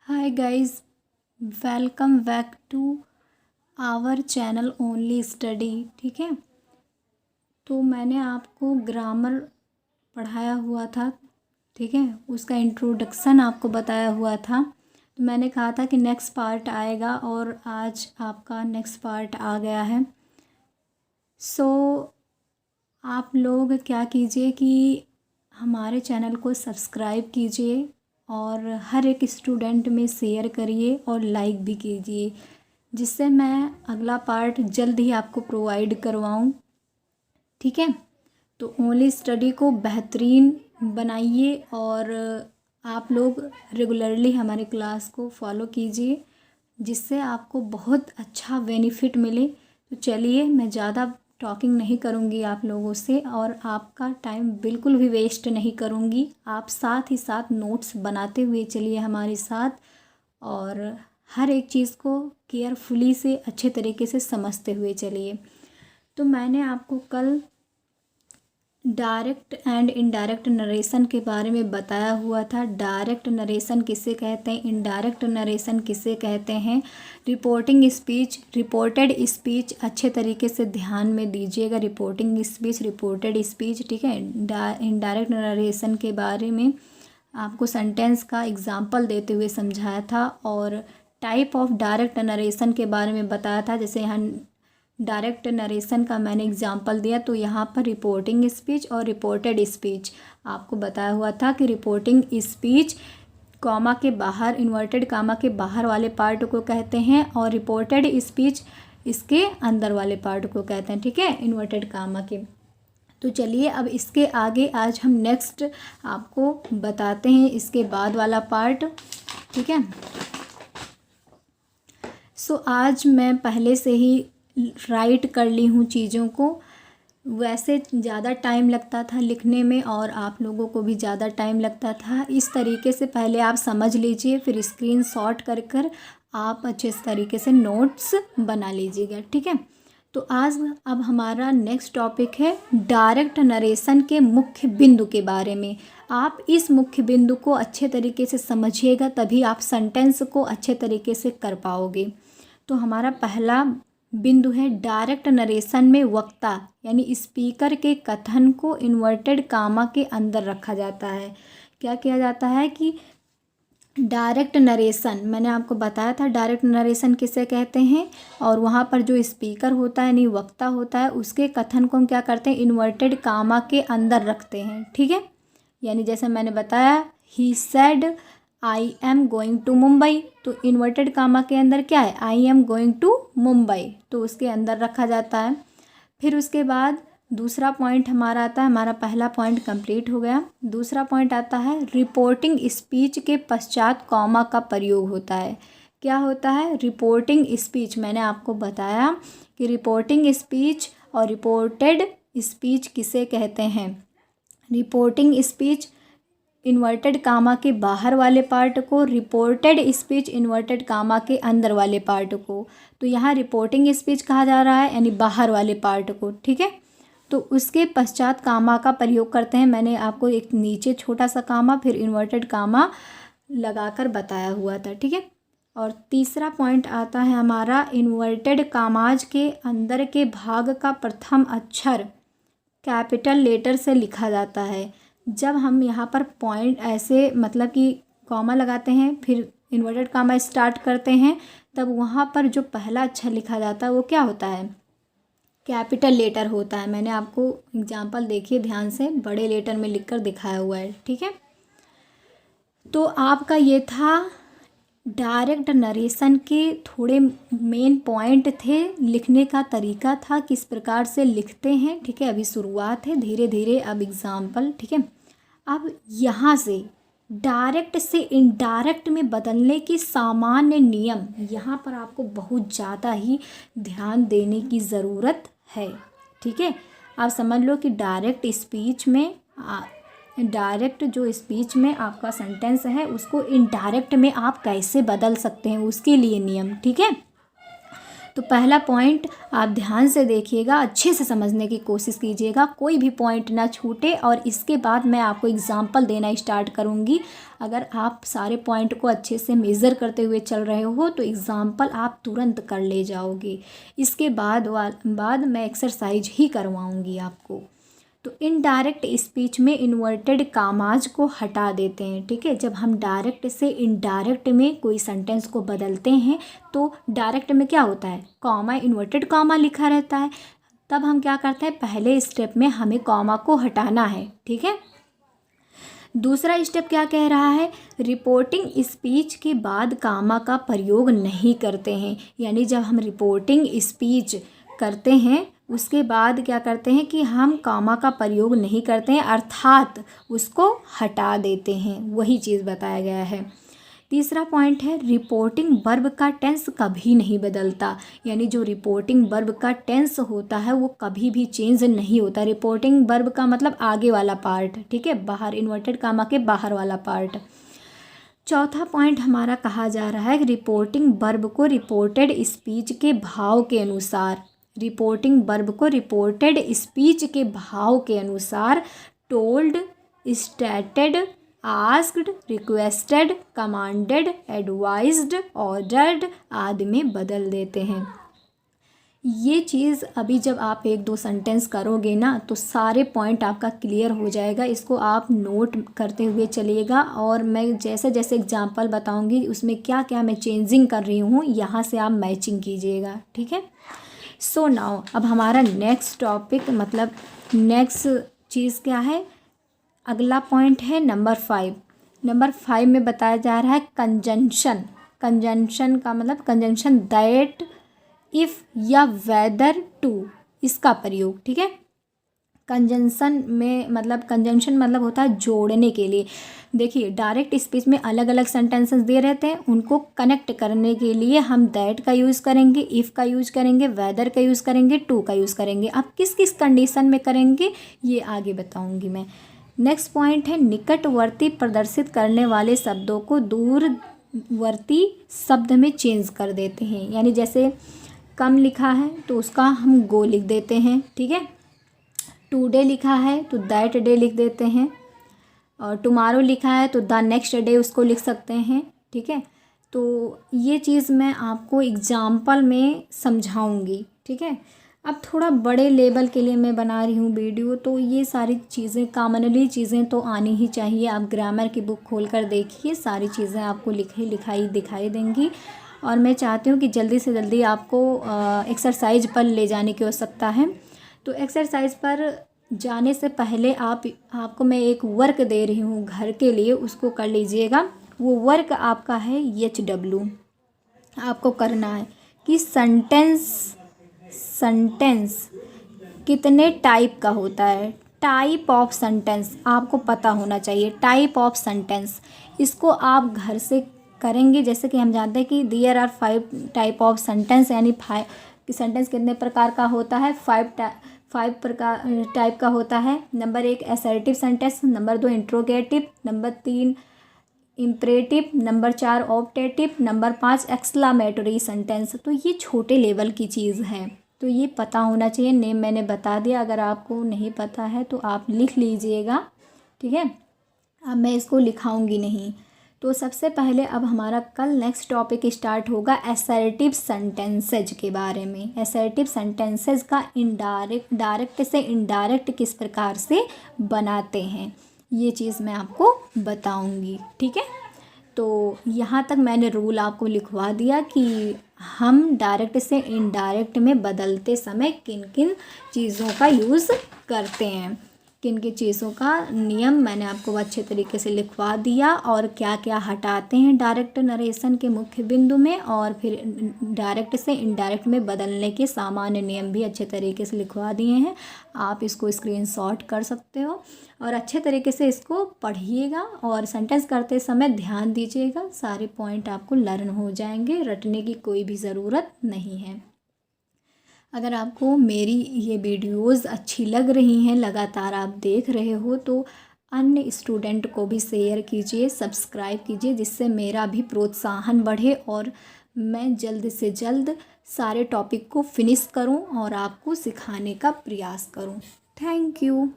Hi guys, welcome back to our channel only study. ठीक है, तो मैंने आपको ग्रामर पढ़ाया हुआ था। ठीक है, उसका इंट्रोडक्शन आपको बताया हुआ था। तो मैंने कहा था कि नेक्स्ट पार्ट आएगा और आज आपका नेक्स्ट पार्ट आ गया है। सो आप लोग क्या कीजिए कि हमारे चैनल को सब्सक्राइब कीजिए और हर एक स्टूडेंट में शेयर करिए और लाइक भी कीजिए, जिससे मैं अगला पार्ट जल्द ही आपको प्रोवाइड करवाऊँ। ठीक है, तो ओनली स्टडी को बेहतरीन बनाइए और आप लोग रेगुलरली हमारे क्लास को फॉलो कीजिए, जिससे आपको बहुत अच्छा बेनिफिट मिले। तो चलिए, मैं ज़्यादा टॉकिंग नहीं करूँगी आप लोगों से और आपका टाइम बिल्कुल भी वेस्ट नहीं करूँगी। आप साथ ही साथ नोट्स बनाते हुए चलिए हमारे साथ और हर एक चीज़ को केयरफुली से अच्छे तरीके से समझते हुए चलिए। तो मैंने आपको कल डायरेक्ट एंड इनडायरेक्ट नरेशन के बारे में बताया हुआ था। डायरेक्ट नरेशन किसे कहते हैं, इनडायरेक्ट नरेशन किसे कहते हैं। रिपोर्टिंग स्पीच, रिपोर्टेड स्पीच अच्छे तरीके से ध्यान में दीजिएगा। Reporting speech, reported speech. ठीक है, इनडायरेक्ट नरेशन के बारे में आपको सेंटेंस का एग्जाम्पल देते हुए समझाया था और टाइप ऑफ डायरेक्ट नरेशन के बारे में बताया था। जैसे यहाँ डायरेक्ट नरेशन का मैंने एग्जांपल दिया, तो यहाँ पर रिपोर्टिंग स्पीच और रिपोर्टेड स्पीच आपको बताया हुआ था कि रिपोर्टिंग स्पीच कॉमा के बाहर, इन्वर्टेड कॉमा के बाहर वाले पार्ट को कहते हैं और रिपोर्टेड स्पीच इसके अंदर वाले पार्ट को कहते हैं। ठीक है, इन्वर्टेड कॉमा के। तो चलिए अब इसके आगे आज हम नेक्स्ट आपको बताते हैं इसके बाद वाला पार्ट। ठीक है, सो आज मैं पहले से ही राइट कर ली हूँ चीज़ों को। वैसे ज़्यादा टाइम लगता था लिखने में और आप लोगों को भी ज़्यादा टाइम लगता था। इस तरीके से पहले आप समझ लीजिए, फिर स्क्रीनशॉट कर कर आप अच्छे तरीके से नोट्स बना लीजिएगा। ठीक है, तो आज अब हमारा नेक्स्ट टॉपिक है डायरेक्ट नरेशन के मुख्य बिंदु के बारे में। आप इस मुख्य बिंदु को अच्छे तरीके से समझिएगा, तभी आप सेंटेंस को अच्छे तरीके से कर पाओगे। तो हमारा पहला बिंदु है डायरेक्ट नरेशन में वक्ता यानी स्पीकर के कथन को इन्वर्टेड कामा के अंदर रखा जाता है। क्या किया जाता है कि डायरेक्ट नरेशन, मैंने आपको बताया था डायरेक्ट नरेशन किसे कहते हैं, और वहाँ पर जो स्पीकर होता है यानी वक्ता होता है, उसके कथन को हम क्या करते हैं, इन्वर्टेड कामा के अंदर रखते हैं। ठीक है, यानी जैसे मैंने बताया, he said I am going to Mumbai, तो इन्वर्टेड कामा के अंदर क्या है, I am going to Mumbai, तो उसके अंदर रखा जाता है। फिर उसके बाद दूसरा पॉइंट हमारा आता है, हमारा पहला पॉइंट कंप्लीट हो गया। दूसरा पॉइंट आता है रिपोर्टिंग स्पीच के पश्चात कॉमा का प्रयोग होता है। क्या होता है, रिपोर्टिंग स्पीच। मैंने आपको बताया कि रिपोर्टिंग स्पीच और रिपोर्टेड स्पीच किसे कहते हैं। रिपोर्टिंग स्पीच इन्वर्टेड कामा के बाहर वाले पार्ट को, रिपोर्टेड स्पीच इन्वर्टेड कामा के अंदर वाले पार्ट को। तो यहाँ रिपोर्टिंग स्पीच कहा जा रहा है यानी बाहर वाले पार्ट को। ठीक है, तो उसके पश्चात कामा का प्रयोग करते हैं। मैंने आपको एक नीचे छोटा सा कामा फिर इन्वर्टेड कामा लगाकर बताया हुआ था। ठीक है, और तीसरा पॉइंट आता है हमारा इन्वर्टेड कामाज के अंदर के भाग का प्रथम अक्षर कैपिटल लेटर से लिखा जाता है। जब हम यहाँ पर पॉइंट ऐसे मतलब कि कॉमा लगाते हैं फिर इन्वर्टेड कामा स्टार्ट करते हैं, तब वहाँ पर जो पहला अक्षर लिखा जाता है वो क्या होता है, कैपिटल लेटर होता है। मैंने आपको एग्जांपल देखिए ध्यान से, बड़े लेटर में लिखकर दिखाया हुआ है। ठीक है, तो आपका ये था डायरेक्ट नरेशन के थोड़े मेन पॉइंट थे, लिखने का तरीका था, किस प्रकार से लिखते हैं। ठीक है, अभी शुरुआत है, धीरे धीरे अब एग्जाम्पल। ठीक है, अब यहाँ से डायरेक्ट से इनडायरेक्ट में बदलने की सामान्य नियम, यहाँ पर आपको बहुत ज़्यादा ही ध्यान देने की ज़रूरत है। ठीक है, आप समझ लो कि डायरेक्ट स्पीच में डायरेक्ट जो स्पीच में आपका सेंटेंस है उसको इनडायरेक्ट में आप कैसे बदल सकते हैं, उसके लिए नियम। ठीक है, तो पहला पॉइंट आप ध्यान से देखिएगा, अच्छे से समझने की कोशिश कीजिएगा, कोई भी पॉइंट ना छूटे। और इसके बाद मैं आपको एग्जांपल देना स्टार्ट करूँगी। अगर आप सारे पॉइंट को अच्छे से मेज़र करते हुए चल रहे हो तो एग्जांपल आप तुरंत कर ले जाओगे। इसके बाद मैं एक्सरसाइज ही करवाऊँगी आपको। तो इनडायरेक्ट स्पीच में इन्वर्टेड कामाज को हटा देते हैं, ठीक है। जब हम डायरेक्ट से इनडायरेक्ट में कोई सेंटेंस को बदलते हैं तो डायरेक्ट में क्या होता है, कॉमा, इन्वर्टेड कॉमा लिखा रहता है। तब हम क्या करते हैं, पहले स्टेप में हमें कॉमा को हटाना है, ठीक है। दूसरा स्टेप क्या कह रहा है, रिपोर्टिंग स्पीच के बाद कामा का प्रयोग नहीं करते हैं। यानी जब हम रिपोर्टिंग स्पीच करते हैं उसके बाद क्या करते हैं कि हम कामा का प्रयोग नहीं करते हैं, अर्थात उसको हटा देते हैं। वही चीज़ बताया गया है। तीसरा पॉइंट है, रिपोर्टिंग वर्ब का टेंस कभी नहीं बदलता। यानी जो रिपोर्टिंग वर्ब का टेंस होता है वो कभी भी चेंज नहीं होता। रिपोर्टिंग वर्ब का मतलब आगे वाला पार्ट, ठीक है, बाहर, इन्वर्टेड कामा के बाहर वाला पार्ट। चौथा पॉइंट हमारा कहा जा रहा है, रिपोर्टिंग वर्ब को रिपोर्टेड स्पीच के भाव के अनुसार, रिपोर्टिंग वर्ब को रिपोर्टेड स्पीच के भाव के अनुसार told, stated, asked, requested, commanded, advised, ordered आदि में बदल देते हैं। ये चीज़ अभी जब आप एक दो सेंटेंस करोगे ना तो सारे पॉइंट आपका क्लियर हो जाएगा। इसको आप नोट करते हुए चलिएगा और मैं जैसे जैसे एग्जांपल बताऊंगी उसमें क्या क्या मैं चेंजिंग कर रही हूँ, यहाँ से आप मैचिंग कीजिएगा, ठीक है। सो नाउ अब हमारा नेक्स्ट टॉपिक, मतलब नेक्स्ट चीज़ क्या है, अगला पॉइंट है नंबर 5। नंबर 5 में बताया जा रहा है कंजंक्शन। कंजंक्शन का मतलब कंजंक्शन दैट, इफ़ या वेदर टू, इसका प्रयोग, ठीक है। कंजंक्शन मतलब होता है जोड़ने के लिए। देखिए डायरेक्ट स्पीच में अलग अलग सेंटेंसेस दे रहते हैं, उनको कनेक्ट करने के लिए हम दैट का यूज़ करेंगे, इफ़ का यूज़ करेंगे, वेदर का यूज़ करेंगे, टू का यूज़ करेंगे। अब किस किस कंडीशन में करेंगे ये आगे बताऊंगी मैं। नेक्स्ट पॉइंट है, निकटवर्ती प्रदर्शित करने वाले शब्दों को दूरवर्ती शब्द में चेंज कर देते हैं। यानी जैसे कम लिखा है तो उसका हम गो लिख देते हैं, ठीक है। टुडे लिखा है तो दैट डे लिख देते हैं, और टुमारो लिखा है तो द नेक्स्ट डे उसको लिख सकते हैं, ठीक है। तो ये चीज़ मैं आपको एग्जाम्पल में समझाऊंगी, ठीक है। अब थोड़ा बड़े लेवल के लिए मैं बना रही हूँ वीडियो, तो ये सारी चीज़ें कॉमनली चीज़ें तो आनी ही चाहिए। आप ग्रामर की बुक खोल कर देखिए, सारी चीज़ें आपको लिखाई दिखाई देंगी। और मैं चाहती हूँ कि जल्दी से जल्दी आपको एक्सरसाइज पर ले जाने की आवश्यकता है। तो एक्सरसाइज पर जाने से पहले आपको मैं एक वर्क दे रही हूँ घर के लिए, उसको कर लीजिएगा। वो वर्क आपका है HW। आपको करना है कि सेंटेंस कितने टाइप का होता है। टाइप ऑफ सेंटेंस आपको पता होना चाहिए, टाइप ऑफ सेंटेंस। इसको आप घर से करेंगे। जैसे कि हम जानते हैं कि there are 5 type of sentence, यानी 5 सेंटेंस कितने प्रकार का होता है, 5 प्रकार टाइप का होता है। Number 1 assertive sentence, number 2 interrogative, number 3 imperative, number 4 optative, number 5 exclamatory sentence. तो ये छोटे लेवल की चीज़ है, तो ये पता होना चाहिए। नेम मैंने बता दिया, अगर आपको नहीं पता है तो आप लिख लीजिएगा, ठीक है। अब मैं इसको लिखाऊंगी नहीं। तो सबसे पहले अब हमारा कल नेक्स्ट टॉपिक स्टार्ट होगा असर्टिव सेंटेंसेज के बारे में। असर्टिव सेंटेंसेज का डायरेक्ट से इनडायरेक्ट किस प्रकार से बनाते हैं, ये चीज़ मैं आपको बताऊंगी, ठीक है। तो यहाँ तक मैंने रूल आपको लिखवा दिया कि हम डायरेक्ट से इनडायरेक्ट में बदलते समय किन किन चीज़ों का यूज़ करते हैं, किन किन चीज़ों का नियम मैंने आपको अच्छे तरीके से लिखवा दिया, और क्या क्या हटाते हैं डायरेक्ट नरेशन के मुख्य बिंदु में, और फिर डायरेक्ट से इनडायरेक्ट में बदलने के सामान्य नियम भी अच्छे तरीके से लिखवा दिए हैं। आप इसको स्क्रीनशॉट कर सकते हो और अच्छे तरीके से इसको पढ़िएगा और सेंटेंस करते समय ध्यान दीजिएगा। सारे पॉइंट आपको लर्न हो जाएंगे, रटने की कोई भी ज़रूरत नहीं है। अगर आपको मेरी ये वीडियोज़ अच्छी लग रही हैं, लगातार आप देख रहे हो, तो अन्य स्टूडेंट को भी शेयर कीजिए, सब्सक्राइब कीजिए, जिससे मेरा भी प्रोत्साहन बढ़े और मैं जल्द से जल्द सारे टॉपिक को फिनिश करूं और आपको सिखाने का प्रयास करूं। Thank you.